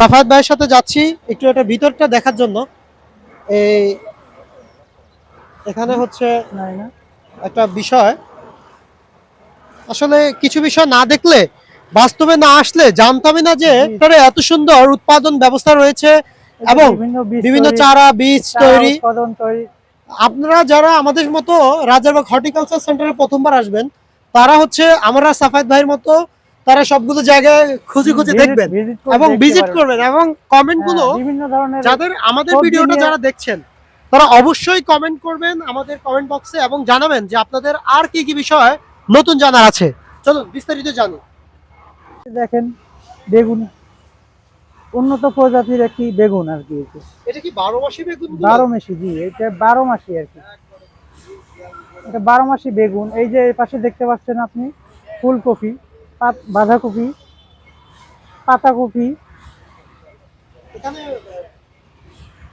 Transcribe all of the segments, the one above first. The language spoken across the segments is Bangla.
সাফায়াত ভাইয়ের সাথে যাচ্ছি একটু এটা ভিতরটা দেখার জন্য। এই এখানে হচ্ছে একটা বিষয়, আসলে কিছু বিষয় না দেখলে বাস্তবে না আসলে জানতামই না যে এখানে এত সুন্দর উৎপাদন ব্যবস্থা রয়েছে এবং বিভিন্ন চারা বীজ তৈরি। আপনারা যারা আমাদের মতো রাজারবাগ হর্টিকালচার সেন্টারে প্রথমবার আসবেন, তারা হচ্ছে আমরা সাফায়াত ভাইয়ের মতো তারা সবগুলো জায়গায় খুঁজে খুঁজে দেখবেন এবং ভিজিট করবেন এবং কমেন্ট গুলো বিভিন্ন ধরনের যাদের আমাদের ভিডিওটা যারা দেখছেন তারা অবশ্যই কমেন্ট করবেন আমাদের কমেন্ট বক্সে এবং জানাবেন যে আপনাদের আর কি কি বিষয় নতুন জানার আছে। চলুন বিস্তারিত জানি। দেখেন বেগুন, উন্নত প্রজাতির একটি বেগুন আর কি। এটা কি 12 মাসি বেগুন? 12 মাসি, জি, এটা 12 মাসি আর কি। এটা 12 মাসি বেগুন। এই যে এই পাশে দেখতে পাচ্ছেন আপনি ফুলকপি, বাঁধাকপি, পাতাকপি। এখানে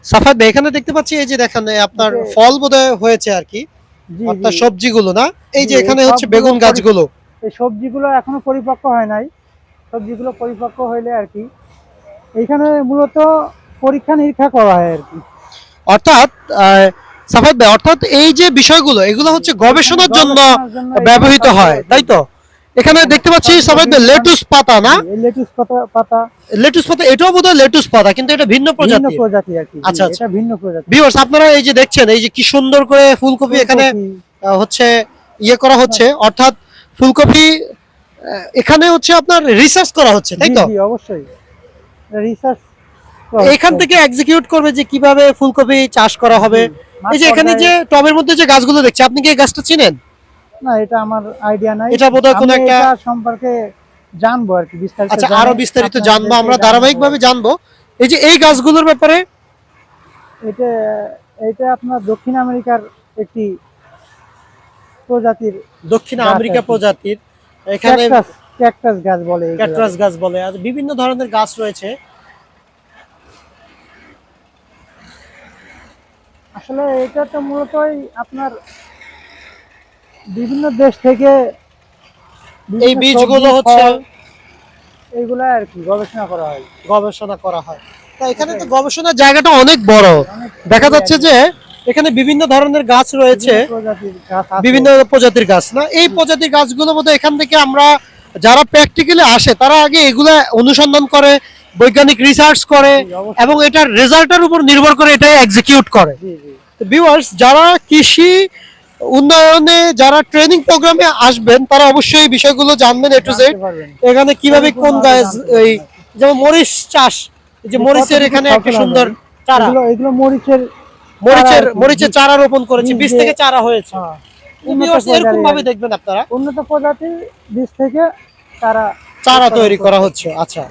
সাফায়াত ভাই এখানে দেখতে পাচ্ছি এই যে দেখেন আপনার ফল বোধহয় হয়েছে আর কি, অর্থাৎ সবজিগুলো না, এই যে এখানে হচ্ছে বেগুন গাছগুলো। এই সবজিগুলো এখনো পরিপক্ক হয় নাই, সবজিগুলো পরিপক্ক হইলে আর কি এইখানে মূলত পরীক্ষা নিরীক্ষা করা হয় আর কি। অর্থাৎ সাফায়াত ভাই, অর্থাৎ এই যে বিষয়গুলো এগুলো হচ্ছে গবেষণার জন্য ব্যবহৃত হয়, তাই তো? এখানে দেখতে পাচ্ছি সাফায়াত ভাই লেটুস পাতা, না? লেটুস পাতা, লেটুস পাতা, এটাও বোধহয় লেটুস পাতা কিন্তু এটা ভিন্ন প্রজাতি আর কি। আচ্ছা আচ্ছা, এটা ভিন্ন প্রজাতি। ভিউয়ার্স আপনারা এই যে দেখছেন এই যে কি সুন্দর করে ফুলকপি এখানে হচ্ছে ইয়ে করা হচ্ছে, অর্থাৎ ফুলকপি এখানে হচ্ছে আপনার রিসার্চ করা হচ্ছে, তাই তো? জি অবশ্যই রিসার্চ এখান থেকে এক্সিকিউট করবে যে কিভাবে ফুলকপি চাষ করা হবে। এই যে এখানে যে টবের মধ্যে যে গাছগুলো দেখছি, আপনি কি এই গাছটা চিনেন? না, এটা আমার আইডিয়া নাই। এটা বোধহয় কোনো একটা সম্পর্কে জানবো আর কি, বিস্তারিত। আচ্ছা, আরো বিস্তারিত জানবো আমরা, ধারাবাহিকভাবে জানবো। এই যে এই গাছগুলোর ব্যাপারে, এটা এটা আপনার দক্ষিণ আমেরিকার একটি প্রজাতির, দক্ষিণ আমেরিকা প্রজাতির। এখানে ক্যাকটাস গাছ বলে, ক্যাকটাস গাছ বলে, আর বিভিন্ন ধরনের গাছ রয়েছে। আসলে এটা তো মূলতই আপনার বিভিন্ন দেশ থেকে এই বীজগুলো হচ্ছে এইগুলা আর কি গবেষণা করা হয়। তা এখানে তো গবেষণার জায়গাটা অনেক বড়। দেখা যাচ্ছে যে এখানে বিভিন্ন ধরনের গাছ রয়েছে, বিভিন্ন প্রজাতির গাছ, না? এই প্রজাতির গাছগুলো বোধহয় এখান থেকে আমরা যারা প্র্যাকটিক্যালি আসে তারা আগে এগুলা অনুসন্ধান করে, বৈজ্ঞানিক রিসার্চ করে এবং এটার রেজাল্টের উপর নির্ভর করে এটাই এক্সিকিউট করে। ভিউয়ার্স, যারা কৃষি উন্নয়নে যারা ট্রেনিং প্রোগ্রামে আসবেন তারা অবশ্যই এই বিষয়গুলো জানবেন এ টু জেড। এখানে কিভাবে কোন গাছ, এই যেমন মরিচ চাষ, এই যে মরিচের এখানে একটা সুন্দর চারা, এগুলো মরিচের চারা রোপণ করেছে, বীজ থেকে চারা হয়েছে। এরকম ভাবে দেখবেন আপনারা উন্নত প্রজাতির বীজ থেকে চারা তৈরি করা হচ্ছে। আচ্ছা।